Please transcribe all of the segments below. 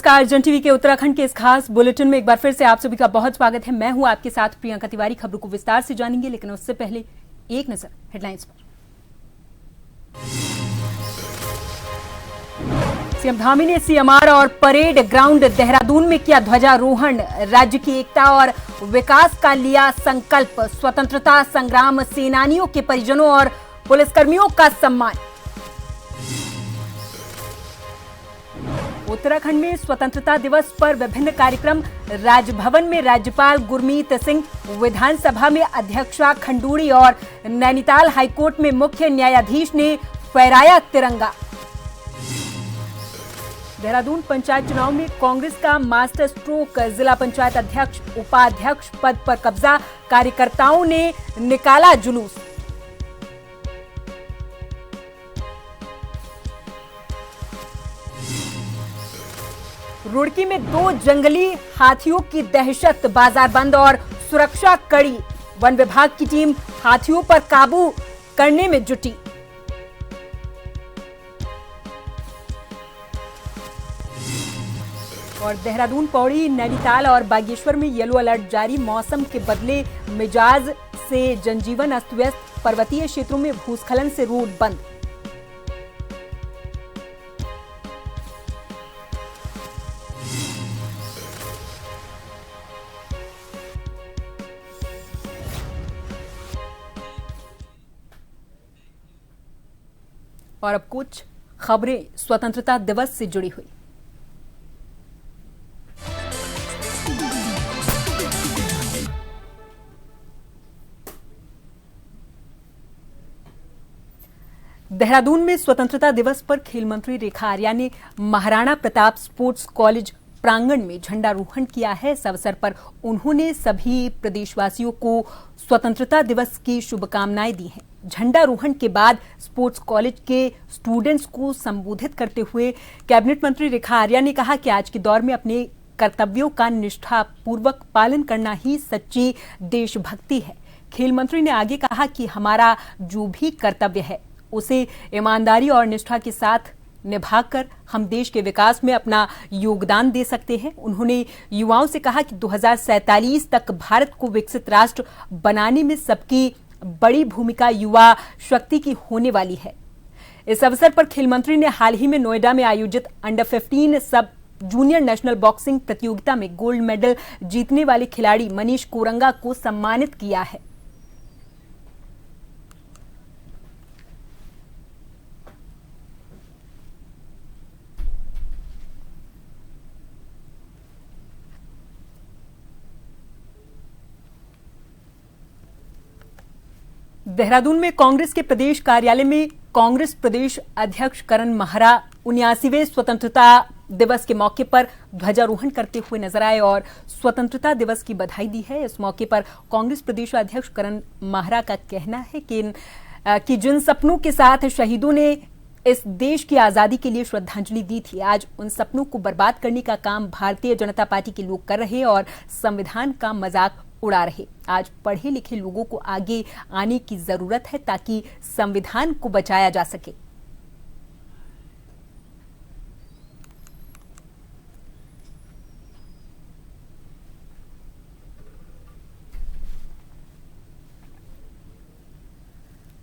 नमस्कार। जन टीवी के उत्तराखंड के इस खास बुलेटिन में एक बार फिर से आप सभी का बहुत स्वागत है। मैं हूं आपके साथ प्रियंका तिवारी। खबरों को विस्तार से जानेंगे, लेकिन उससे पहले एक नजर हेडलाइंस पर। सीएम धामी ने सीएमआर और परेड ग्राउंड देहरादून में किया ध्वजारोहण। राज्य की एकता और विकास का लिया संकल्प। स्वतंत्रता संग्राम सेनानियों के परिजनों और पुलिसकर्मियों का सम्मान। उत्तराखंड में स्वतंत्रता दिवस पर विभिन्न कार्यक्रम। राजभवन में राज्यपाल गुरमीत सिंह, विधानसभा में अध्यक्षा खंडूड़ी और नैनीताल हाईकोर्ट में मुख्य न्यायाधीश ने फहराया तिरंगा। देहरादून पंचायत चुनाव में कांग्रेस का मास्टर स्ट्रोक। जिला पंचायत अध्यक्ष उपाध्यक्ष पद पर कब्जा। कार्यकर्ताओं ने निकाला जुलूस। रुड़की में 2 जंगली हाथियों की दहशत। बाजार बंद और सुरक्षा कड़ी। वन विभाग की टीम हाथियों पर काबू करने में जुटी। और देहरादून, पौड़ी, नैनीताल और बागेश्वर में येलो अलर्ट जारी। मौसम के बदले मिजाज से जनजीवन अस्त व्यस्त। पर्वतीय क्षेत्रों में भूस्खलन से रोड बंद। और अब कुछ खबरें स्वतंत्रता दिवस से जुड़ी हुई। देहरादून में स्वतंत्रता दिवस पर खेल मंत्री रेखा आर्या ने महाराणा प्रताप स्पोर्ट्स कॉलेज प्रांगण में झंडारोहण किया है। इस अवसर पर उन्होंने सभी प्रदेशवासियों को स्वतंत्रता दिवस की शुभकामनाएं दी हैं। झंडारोहण के बाद स्पोर्ट्स कॉलेज के स्टूडेंट्स को संबोधित करते हुए कैबिनेट मंत्री रेखा आर्या ने कहा कि आज के दौर में अपने कर्तव्यों का निष्ठापूर्वक पालन करना ही सच्ची देशभक्ति है। खेल मंत्री ने आगे कहा कि हमारा जो भी कर्तव्य है उसे ईमानदारी और निष्ठा के साथ निभाकर हम देश के विकास में अपना योगदान दे सकते हैं। उन्होंने युवाओं से कहा कि 2047 तक भारत को विकसित राष्ट्र बनाने में सबकी बड़ी भूमिका युवा शक्ति की होने वाली है। इस अवसर पर खेल मंत्री ने हाल ही में नोएडा में आयोजित अंडर 15 सब जूनियर नेशनल बॉक्सिंग प्रतियोगिता में गोल्ड मेडल जीतने वाले खिलाड़ी मनीष कोरंगा को सम्मानित किया है। देहरादून में कांग्रेस के प्रदेश कार्यालय में कांग्रेस प्रदेश अध्यक्ष करण महरा 79वें स्वतंत्रता दिवस के मौके पर ध्वजारोहण करते हुए नजर आए और स्वतंत्रता दिवस की बधाई दी है। इस मौके पर कांग्रेस प्रदेश अध्यक्ष करण महरा का कहना है कि जिन सपनों के साथ शहीदों ने इस देश की आजादी के लिए श्रद्धांजलि दी थी, आज उन सपनों को बर्बाद करने का काम भारतीय जनता पार्टी के लोग कर रहे और संविधान का मजाक उड़ा रहे। आज पढ़े लिखे लोगों को आगे आने की जरूरत है ताकि संविधान को बचाया जा सके।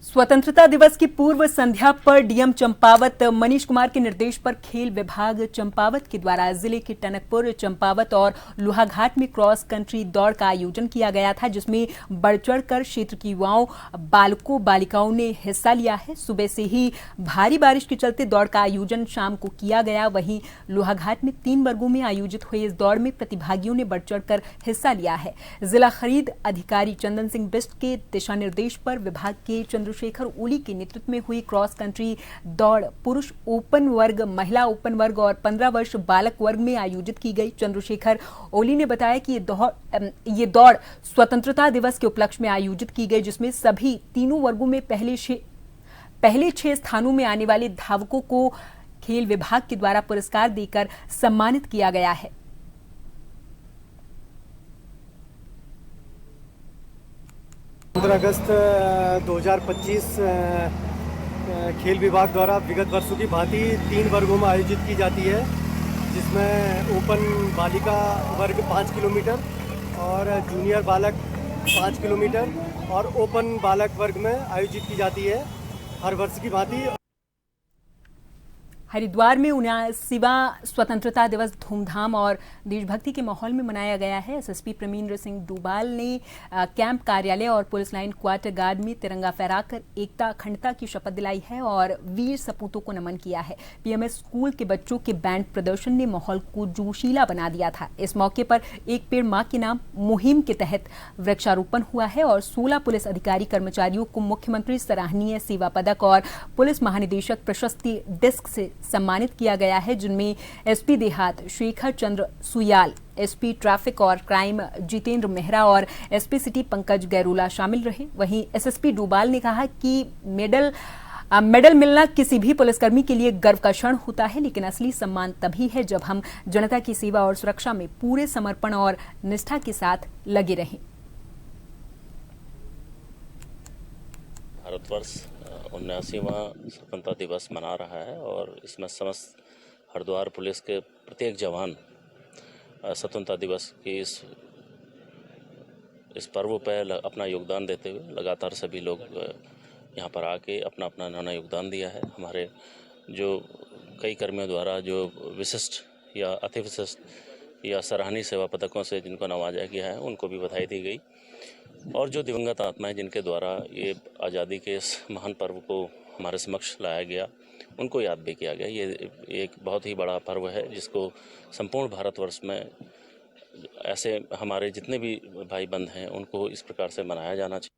स्वतंत्रता दिवस की पूर्व संध्या पर डीएम चंपावत मनीष कुमार के निर्देश पर खेल विभाग चंपावत के द्वारा जिले के टनकपुर, चंपावत और लोहाघाट में क्रॉस कंट्री दौड़ का आयोजन किया गया था, जिसमें बढ़ चढ़कर क्षेत्र के युवाओं, बालकों, बालिकाओं ने हिस्सा लिया है। सुबह से ही भारी बारिश के चलते दौड़ का आयोजन शाम को किया गया। वहीं लोहाघाट में 3 वर्गों में आयोजित हुए इस दौड़ में प्रतिभागियों ने बढ़ चढ़कर हिस्सा लिया है। जिला खरीद अधिकारी चंदन सिंह बिष्ट के दिशा निर्देश पर विभाग के चंद्रशेखर ओली के नेतृत्व में हुई क्रॉस कंट्री दौड़ पुरुष ओपन वर्ग, महिला ओपन वर्ग और 15 वर्ष बालक वर्ग में आयोजित की गई। चंद्रशेखर ओली ने बताया कि ये दौड़ स्वतंत्रता दिवस के उपलक्ष्य में आयोजित की गई, जिसमें सभी तीनों वर्गों में पहले 6 स्थानों में आने वाले धावकों को खेल विभाग के द्वारा पुरस्कार देकर सम्मानित किया गया है। 15 अगस्त 2025 खेल विभाग द्वारा विगत वर्षों की भांति 3 वर्गों में आयोजित की जाती है, जिसमें ओपन बालिका वर्ग 5 किलोमीटर और जूनियर बालक 5 किलोमीटर और ओपन बालक वर्ग में आयोजित की जाती है हर वर्ष की भांति। हरिद्वार में 79वां स्वतंत्रता दिवस धूमधाम और देशभक्ति के माहौल में मनाया गया है। एसएसपी प्रमींद्र सिंह डोभाल ने कैंप कार्यालय और पुलिस लाइन क्वार्टर गार्ड में तिरंगा फहराकर एकता अखंडता की शपथ दिलाई है और वीर सपूतों को नमन किया है। पीएमएस स्कूल के बच्चों के बैंड प्रदर्शन ने माहौल को जोशीला बना दिया था। इस मौके पर एक पेड़ मां के नाम मुहिम के तहत वृक्षारोपण हुआ है और 16 पुलिस अधिकारी कर्मचारियों को मुख्यमंत्री सराहनीय सेवा पदक और पुलिस महानिदेशक प्रशस्ति डिस्क से सम्मानित किया गया है, जिनमें एसपी देहात शेखर चंद्र सुयाल, एसपी ट्रैफिक और क्राइम जितेंद्र मेहरा और एसपी सिटी पंकज गैरोला शामिल रहे। वहीं एसएसपी डोभाल ने कहा कि मेडल मिलना किसी भी पुलिसकर्मी के लिए गर्व का क्षण होता है, लेकिन असली सम्मान तभी है जब हम जनता की सेवा और सुरक्षा में पूरे समर्पण और निष्ठा के साथ लगे रहें। भारतवर्ष 79वां स्वतंत्रता दिवस मना रहा है और इसमें समस्त हरिद्वार पुलिस के प्रत्येक जवान स्वतंत्रता दिवस की इस पर्व पर अपना योगदान देते हुए लगातार सभी लोग यहाँ पर आके अपना अपना नया योगदान दिया है। हमारे जो कई कर्मियों द्वारा जो विशिष्ट या अति विशिष्ट या सराहनीय सेवा पदकों से जिनको नवाजा गया है, उनको भी बधाई दी गई और जो दिवंगत आत्माएं जिनके द्वारा ये आज़ादी के इस महान पर्व को हमारे समक्ष लाया गया, उनको याद भी किया गया। ये एक बहुत ही बड़ा पर्व है जिसको संपूर्ण भारतवर्ष में ऐसे हमारे जितने भी भाई बंद हैं उनको इस प्रकार से मनाया जाना चाहिए।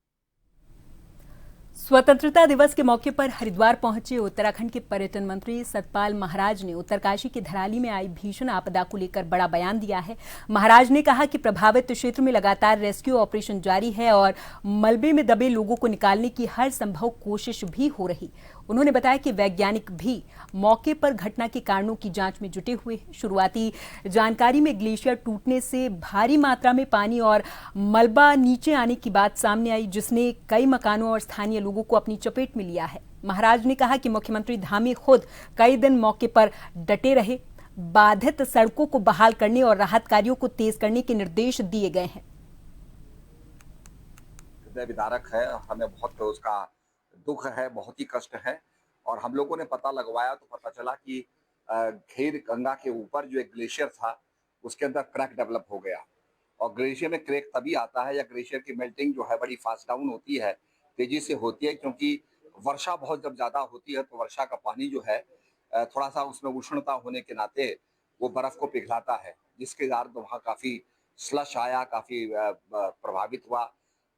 स्वतंत्रता दिवस के मौके पर हरिद्वार पहुंचे उत्तराखंड के पर्यटन मंत्री सतपाल महाराज ने उत्तरकाशी की धराली में आई भीषण आपदा को लेकर बड़ा बयान दिया है। महाराज ने कहा कि प्रभावित क्षेत्र में लगातार रेस्क्यू ऑपरेशन जारी है और मलबे में दबे लोगों को निकालने की हर संभव कोशिश भी हो रही। उन्होंने बताया कि वैज्ञानिक भी मौके पर घटना के कारणों की जांच में जुटे हुए हैं। शुरुआती जानकारी में ग्लेशियर टूटने से भारी मात्रा में पानी और मलबा नीचे आने की बात सामने आई, जिसने कई मकानों और स्थानीय लोगों को अपनी चपेट में लिया है। महाराज ने कहा कि मुख्यमंत्री धामी खुद कई दिन मौके पर डटे रहे। बाधित सड़कों को बहाल करने और राहत कार्यों को तेज करने के निर्देश दिए गए हैं। हृदय विदारक है, हमें बहुत उसका दुख है, बहुत ही कष्ट है। और हम लोगों ने पता लगवाया तो पता चला कि खीर गंगा के ऊपर जो एक ग्लेशियर था उसके अंदर क्रैक डेवलप हो गया। और ग्लेशियर में क्रैक तभी आता है या ग्लेशियर की मेल्टिंग जो है बड़ी फास्ट डाउन होती है, तेजी से होती है, क्योंकि वर्षा बहुत जब ज़्यादा होती है तो वर्षा का पानी जो है थोड़ा सा उसमें उष्णता होने के नाते वो बर्फ़ को पिघलाता है, जिसके कारण वहाँ काफ़ी स्लश आया, काफ़ी प्रभावित हुआ।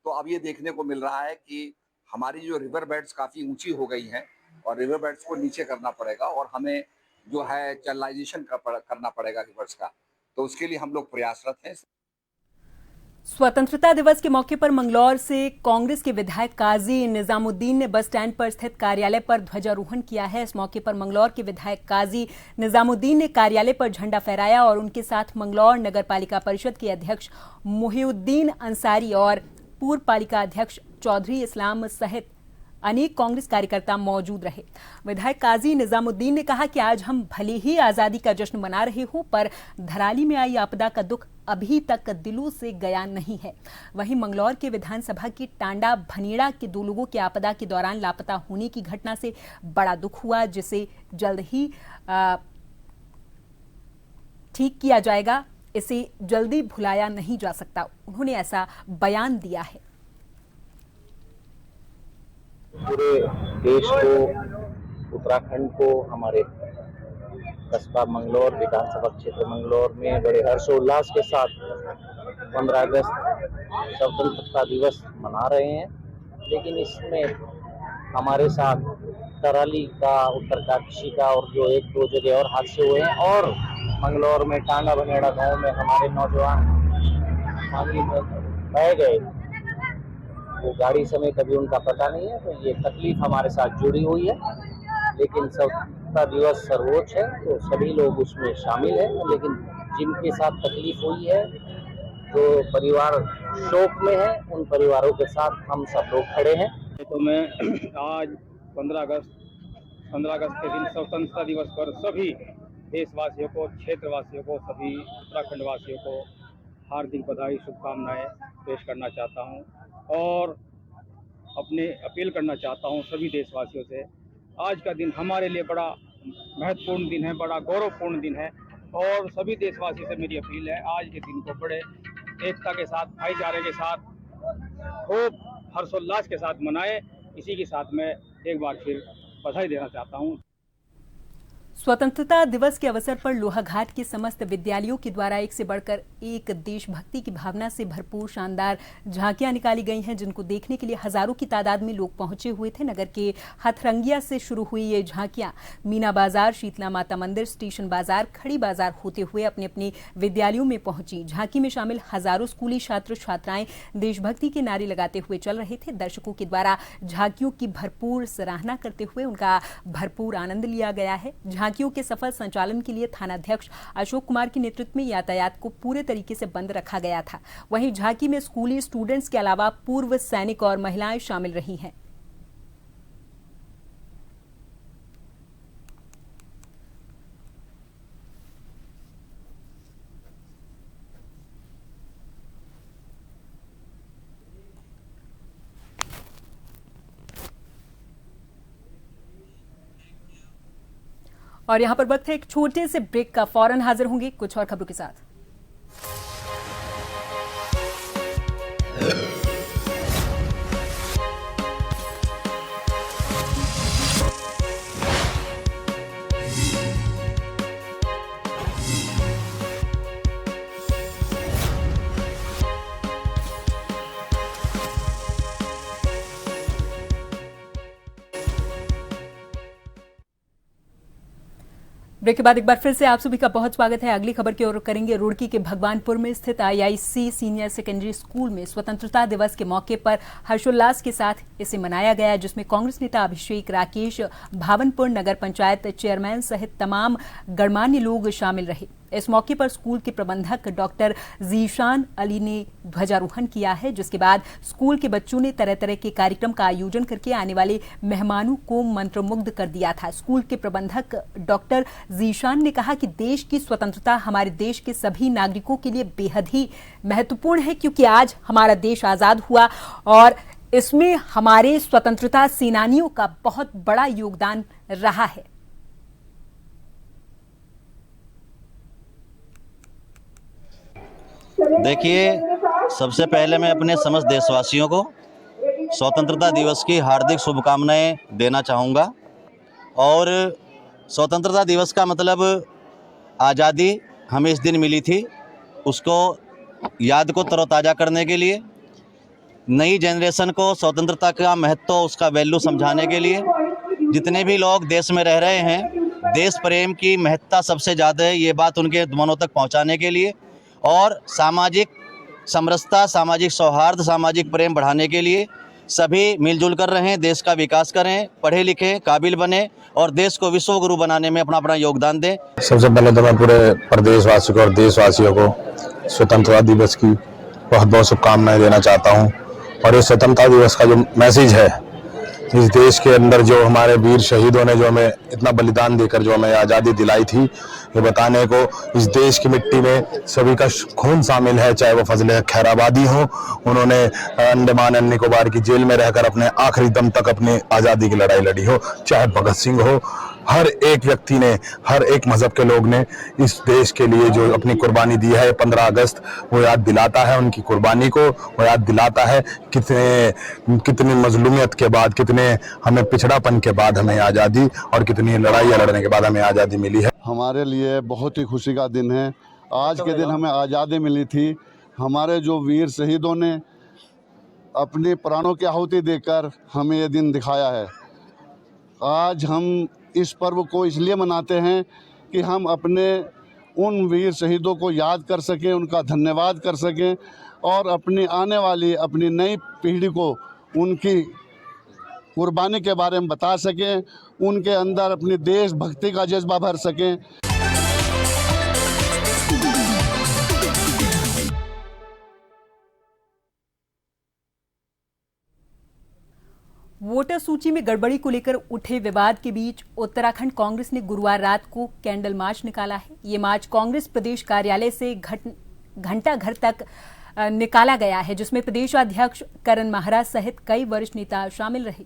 तो अब ये देखने को मिल रहा है कि हमारी जो रिवर बेड्स काफ़ी ऊंची हो गई हैं और रिवर बेड्स को नीचे करना पड़ेगा और हमें जो है चैनलाइजेशन करना पड़ेगा रिवर्स का। तो उसके लिए हम लोग प्रयासरत हैं। स्वतंत्रता दिवस के मौके पर मंगलौर से कांग्रेस के विधायक काजी निजामुद्दीन ने बस स्टैंड पर स्थित कार्यालय पर ध्वजारोहण किया है। इस मौके पर मंगलौर के विधायक काजी निजामुद्दीन ने कार्यालय पर झंडा फहराया और उनके साथ मंगलौर नगर पालिका परिषद के अध्यक्ष मोहिउद्दीन अंसारी और पूर्व पालिका अध्यक्ष चौधरी इस्लाम सहित अनेक कांग्रेस कार्यकर्ता मौजूद रहे। विधायक काजी निजामुद्दीन ने कहा कि आज हम भले ही आजादी का जश्न मना रहे हो, पर धराली में आई आपदा का दुख अभी तक दिलों से गया नहीं है। वहीं मंगलौर के विधानसभा की टांडा भनेड़ा के 2 लोगों के आपदा के दौरान लापता होने की घटना से बड़ा दुख हुआ, जिसे जल्द ही ठीक किया जाएगा। इसे जल्दी भुलाया नहीं जा सकता, उन्होंने ऐसा बयान दिया है। पूरे देश को, उत्तराखंड को, हमारे कस्बा मंगलौर, विधानसभा क्षेत्र मंगलौर में बड़े हर्षोल्लास के साथ 15 अगस्त स्वतंत्रता दिवस मना रहे हैं। लेकिन इसमें हमारे साथ कराली का, उत्तरकाशी का और जो 1-2 जगह और हादसे हुए हैं और मंगलौर में टांडा भनेड़ा गांव में हमारे नौजवान पानी में बह गए, वो गाड़ी समेत अभी उनका पता नहीं है। तो ये तकलीफ हमारे साथ जुड़ी हुई है, लेकिन स्वतंत्रता दिवस सर्वोच्च है तो सभी लोग उसमें शामिल हैं। लेकिन जिनके साथ तकलीफ हुई है, जो परिवार शोक में है, उन परिवारों के साथ हम सब लोग खड़े हैं। तो मैं आज 15 अगस्त के दिन स्वतंत्रता दिवस पर सभी देशवासियों को, क्षेत्रवासियों को, सभी उत्तराखंड वासियों को हार्दिक बधाई, शुभकामनाएं पेश करना चाहता हूं और अपने अपील करना चाहता हूं सभी देशवासियों से। आज का दिन हमारे लिए बड़ा महत्वपूर्ण दिन है, बड़ा गौरवपूर्ण दिन है और सभी देशवासियों से मेरी अपील है आज के दिन को बड़े एकता के साथ, भाईचारे के साथ, खूब हर्षोल्लास के साथ मनाएं। इसी के साथ मैं एक बार फिर बधाई देना चाहता हूं। स्वतंत्रता दिवस के अवसर पर लोहाघाट के समस्त विद्यालयों के द्वारा एक से बढ़कर एक देशभक्ति की भावना से भरपूर शानदार झांकियां निकाली गई हैं, जिनको देखने के लिए हजारों की तादाद में लोग पहुंचे हुए थे। नगर के हथरंगिया से शुरू हुई ये झांकियां मीना बाजार, शीतला माता मंदिर, स्टेशन बाजार, खड़ी बाजार होते हुए अपने अपने विद्यालयों में पहुंची। झांकी में शामिल हजारों स्कूली छात्र छात्राएं देशभक्ति के नारे लगाते हुए चल रहे थे। दर्शकों के द्वारा झांकियों की भरपूर सराहना करते हुए उनका भरपूर आनंद लिया गया है। झांकियों के सफल संचालन के लिए थानाध्यक्ष अशोक कुमार के नेतृत्व में यातायात को पूरे तरीके से बंद रखा गया था। वहीं झांकी में स्कूली स्टूडेंट्स के अलावा पूर्व सैनिक और महिलाएं शामिल रही हैं। और यहां पर वक्त है एक छोटे से ब्रेक का। फौरन हाजिर होंगे कुछ और खबरों के साथ। ब्रेक के बाद एक बार फिर से आप सभी का बहुत स्वागत है। अगली खबर की ओर करेंगे। रुड़की के भगवानपुर में स्थित IIC सीनियर सेकेंडरी स्कूल में स्वतंत्रता दिवस के मौके पर हर्षोल्लास के साथ इसे मनाया गया, जिसमें कांग्रेस नेता अभिषेक राकेश, भावनपुर नगर पंचायत चेयरमैन सहित तमाम गणमान्य लोग शामिल रहे। इस मौके पर स्कूल के प्रबंधक डॉक्टर जीशान अली ने ध्वजारोहण किया है, जिसके बाद स्कूल के बच्चों ने तरह तरह के कार्यक्रम का आयोजन करके आने वाले मेहमानों को मंत्रमुग्ध कर दिया था। स्कूल के प्रबंधक डॉक्टर जीशान ने कहा कि देश की स्वतंत्रता हमारे देश के सभी नागरिकों के लिए बेहद ही महत्वपूर्ण है, क्योंकि आज हमारा देश आजाद हुआ और इसमें हमारे स्वतंत्रता सेनानियों का बहुत बड़ा योगदान रहा है। देखिए, सबसे पहले मैं अपने समस्त देशवासियों को स्वतंत्रता दिवस की हार्दिक शुभकामनाएं देना चाहूँगा। और स्वतंत्रता दिवस का मतलब आज़ादी हमें इस दिन मिली थी, उसको याद को तरोताज़ा करने के लिए, नई जनरेशन को स्वतंत्रता का महत्व, उसका वैल्यू समझाने के लिए, जितने भी लोग देश में रह रहे हैं देश प्रेम की महत्ता सबसे ज़्यादा है, ये बात उनके मनों तक पहुँचाने के लिए और सामाजिक समरसता, सामाजिक सौहार्द, सामाजिक प्रेम बढ़ाने के लिए सभी मिलजुल कर रहें, देश का विकास करें, पढ़े लिखें, काबिल बने और देश को विश्व गुरु बनाने में अपना अपना योगदान दें। सबसे पहले तो मैं पूरे प्रदेशवासियों को और देशवासियों को स्वतंत्रता दिवस की बहुत बहुत शुभकामनाएं देना चाहता हूं। और ये स्वतंत्रता दिवस का जो मैसेज है, इस देश के अंदर जो हमारे वीर शहीदों ने जो हमें इतना बलिदान देकर जो हमें आज़ादी दिलाई थी, ये बताने को इस देश की मिट्टी में सभी का खून शामिल है। चाहे वो फजले खैराबादी हो, उन्होंने अंडमान एंड निकोबार की जेल में रहकर अपने आखिरी दम तक अपनी आज़ादी की लड़ाई लड़ी हो, चाहे भगत सिंह हो, हर एक व्यक्ति ने, हर एक मजहब के लोग ने इस देश के लिए जो अपनी कुर्बानी दी है, 15 अगस्त वो याद दिलाता है उनकी कुर्बानी को, वो याद दिलाता है कितनी मजलूमियत के बाद, कितने हमें पिछड़ापन के बाद हमें आज़ादी और कितनी लड़ाइयाँ लड़ने के बाद हमें आज़ादी मिली है। हमारे लिए बहुत ही खुशी का दिन है। आज के दिन हमें आज़ादी मिली थी। हमारे जो वीर शहीदों ने अपने प्राणों की आहुति देकर हमें ये दिन दिखाया है। आज हम इस पर्व को इसलिए मनाते हैं कि हम अपने उन वीर शहीदों को याद कर सकें, उनका धन्यवाद कर सकें और अपनी आने वाली अपनी नई पीढ़ी को उनकी कुर्बानी के बारे में बता सकें, उनके अंदर अपनी देशभक्ति का जज्बा भर सकें। वोटर सूची में गड़बड़ी को लेकर उठे विवाद के बीच उत्तराखंड कांग्रेस ने गुरुवार रात को कैंडल मार्च निकाला है। ये मार्च कांग्रेस प्रदेश कार्यालय से घंटा घर तक निकाला गया है, जिसमें प्रदेश अध्यक्ष करण माहरा सहित कई वरिष्ठ नेता शामिल रहे।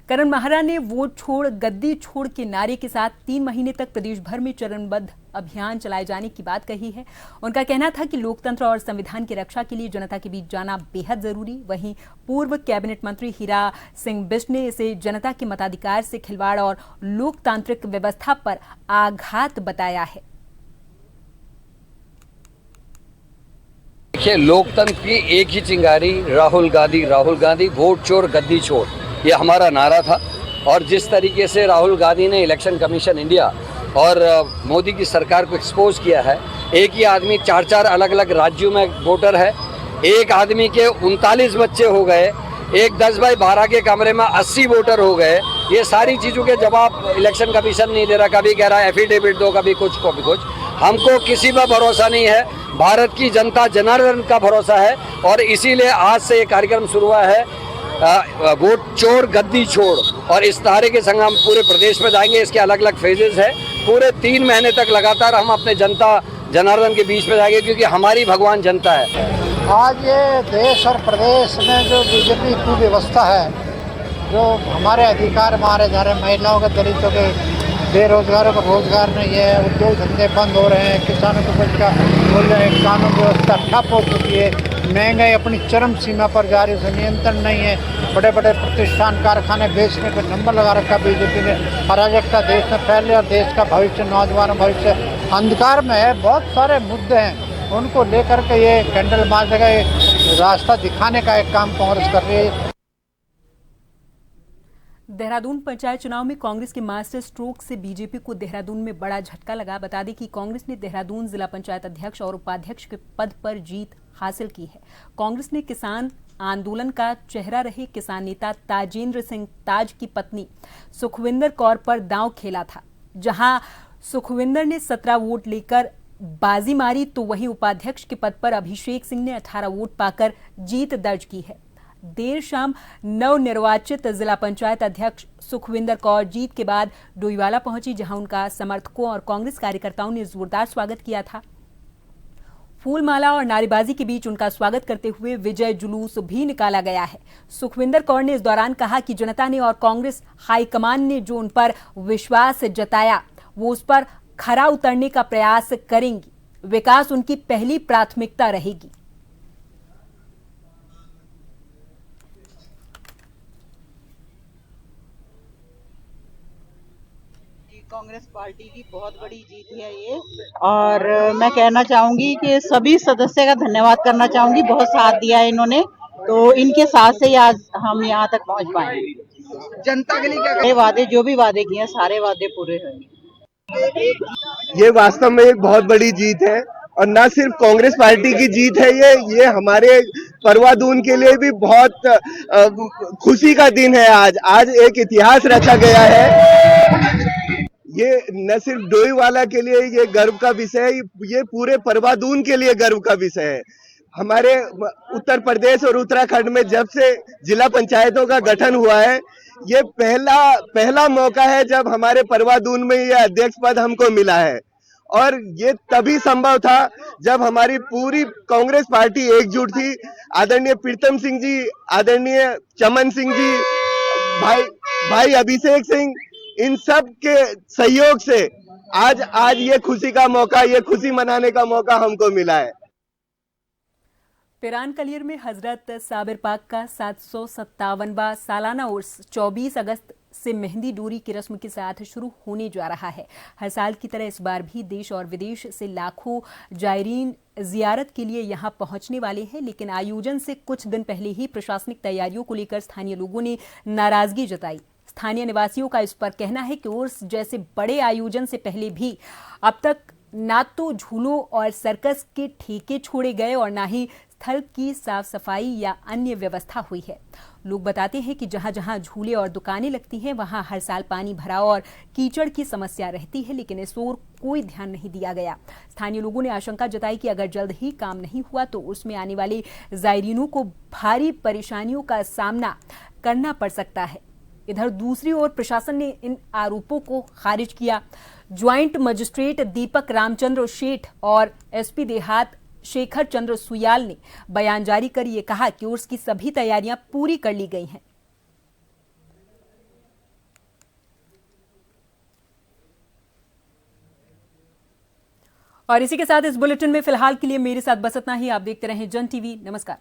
करण माहरा ने वोट छोड़ गद्दी छोड़ के नारे के साथ 3 महीने तक प्रदेश भर में चरणबद्ध अभियान चलाए जाने की बात कही है। उनका कहना था कि लोकतंत्र और संविधान की रक्षा के लिए जनता के बीच जाना बेहद जरूरी। वहीं पूर्व कैबिनेट मंत्री हीरा सिंह बिष्ट ने इसे जनता के मताधिकार से खिलवाड़ और लोकतांत्रिक व्यवस्था पर आघात बताया है। देखिए, लोकतंत्र की एक ही चिंगारी राहुल गांधी वोट चोर गद्दी छोड़, ये हमारा नारा था। और जिस तरीके से राहुल गांधी ने इलेक्शन कमीशन इंडिया और मोदी की सरकार को एक्सपोज किया है, एक ही आदमी 4 अलग अलग राज्यों में वोटर है, एक आदमी के 39 बच्चे हो गए, एक 10 बाई 12 के कमरे में 80 वोटर हो गए। ये सारी चीज़ों के जवाब इलेक्शन कमीशन नहीं दे रहा। कभी कह रहा है एफिडेविट दो, कभी कुछ कभी कुछ। हमको किसी पर भरोसा नहीं है, भारत की जनता जनार्दन का भरोसा है। और इसीलिए आज से ये कार्यक्रम शुरू हुआ है, वोट चोर गद्दी छोड़। और इस नारे के संग हम पूरे प्रदेश में जाएंगे। इसके अलग अलग फेजेस है। पूरे 3 महीने तक लगातार हम अपने जनता जनार्दन के बीच में जाएंगे, क्योंकि हमारी भगवान जनता है। आज ये देश और प्रदेश में जो बीजेपी की व्यवस्था है, जो हमारे अधिकार मारे जा रहे हैं, महिलाओं के, दलितों के, बेरोजगारों को रोजगार नहीं है, उद्योग धंधे बंद हो रहे हैं, किसानों को कुछ का मूल्य है, कानून व्यवस्था ठप हो चुकी है, महंगाई अपनी चरम सीमा पर जा रही है, उसे नियंत्रण नहीं है। बड़े बड़े प्रतिष्ठान कारखाने बेचने पर नंबर लगा रखा बीजेपी ने। अराजकता देश में फैले और देश का भविष्य, नौजवान भविष्य अंधकार में है। बहुत सारे मुद्दे हैं, उनको लेकर के ये कैंडल मार्च का रास्ता दिखाने का एक काम कांग्रेस कर रही है। देहरादून पंचायत चुनाव में कांग्रेस के मास्टर स्ट्रोक से बीजेपी को देहरादून में बड़ा झटका लगा। बता दें कि कांग्रेस ने देहरादून जिला पंचायत अध्यक्ष और उपाध्यक्ष के पद पर जीत हासिल की है। कांग्रेस ने किसान आंदोलन का चेहरा रहे किसान नेता ताजेंद्र सिंह ताज की पत्नी सुखविंदर कौर पर दांव खेला था। जहां सुखविंदर ने 17 वोट लेकर बाजी मारी, तो वहीं उपाध्यक्ष के पद पर अभिषेक सिंह ने 18 वोट पाकर जीत दर्ज की है। देर शाम नवनिर्वाचित जिला पंचायत अध्यक्ष सुखविंदर कौर जीत के बाद डोईवाला पहुंची, जहां उनका समर्थकों और कांग्रेस कार्यकर्ताओं ने जोरदार स्वागत किया था। फूलमाला और नारेबाजी के बीच उनका स्वागत करते हुए विजय जुलूस भी निकाला गया है। सुखविंदर कौर ने इस दौरान कहा कि जनता ने और कांग्रेस हाईकमान ने जो उन पर विश्वास जताया, वो उस पर खरा उतरने का प्रयास करेंगी। विकास उनकी पहली प्राथमिकता रहेगी। कांग्रेस पार्टी की बहुत बड़ी जीत है ये, और मैं कहना चाहूंगी कि सभी सदस्य का धन्यवाद करना चाहूंगी। बहुत साथ दिया है इन्होंने, तो इनके साथ से आज हम यहाँ तक पहुँच पाए। जनता के लिए क्या वादे, जो भी वादे किए हैं, सारे वादे पूरे होंगे। ये वास्तव में एक बहुत बड़ी जीत है, और न सिर्फ कांग्रेस पार्टी की जीत है ये हमारे परवादून के लिए भी बहुत खुशी का दिन है। आज एक इतिहास रचा गया है। ये न सिर्फ डोईवाला के लिए ये गर्व का विषय है, ये पूरे परवादून के लिए गर्व का विषय है। हमारे उत्तर प्रदेश और उत्तराखंड में जब से जिला पंचायतों का गठन हुआ है, ये पहला मौका है जब हमारे परवादून में ये अध्यक्ष पद हमको मिला है। और ये तभी संभव था जब हमारी पूरी कांग्रेस पार्टी एकजुट थी। आदरणीय प्रीतम सिंह जी, आदरणीय चमन सिंह जी, भाई अभिषेक सिंह, इन सब के सहयोग से आज ये खुशी का मौका, ये खुशी मनाने का मौका हमको मिला है। पिरान कलियर में हजरत साबिर पाक का 757वां सालाना उर्स 24 अगस्त से मेहंदी डोरी की रस्म के साथ शुरू होने जा रहा है। हर साल की तरह इस बार भी देश और विदेश से लाखों जायरीन जियारत के लिए यहां पहुंचने वाले हैं, लेकिन आयोजन से कुछ दिन पहले ही प्रशासनिक तैयारियों को लेकर स्थानीय लोगों ने नाराजगी जताई। स्थानीय निवासियों का इस पर कहना है कि उर्स जैसे बड़े आयोजन से पहले भी अब तक ना तो झूलों और सर्कस के ठेके छोड़े गए और ना ही स्थल की साफ सफाई या अन्य व्यवस्था हुई है। लोग बताते हैं कि जहां जहां झूले और दुकानें लगती हैं, वहां हर साल पानी भराव और कीचड़ की समस्या रहती है, लेकिन इस ओर कोई ध्यान नहीं दिया गया। स्थानीय लोगों ने आशंका जताई कि अगर जल्द ही काम नहीं हुआ तो उसमें आने वाले जायरीनों को भारी परेशानियों का सामना करना पड़ सकता है। इधर दूसरी ओर प्रशासन ने इन आरोपों को खारिज किया। ज्वाइंट मजिस्ट्रेट दीपक रामचंद्र शेठ और एसपी देहात शेखर चंद्र सुयाल ने बयान जारी कर ये कहा कि उर्स की सभी तैयारियां पूरी कर ली गई हैं। और इसी के साथ इस बुलेटिन में फिलहाल के लिए मेरे साथ बस इतना ही। आप देखते रहें जन टीवी। नमस्कार।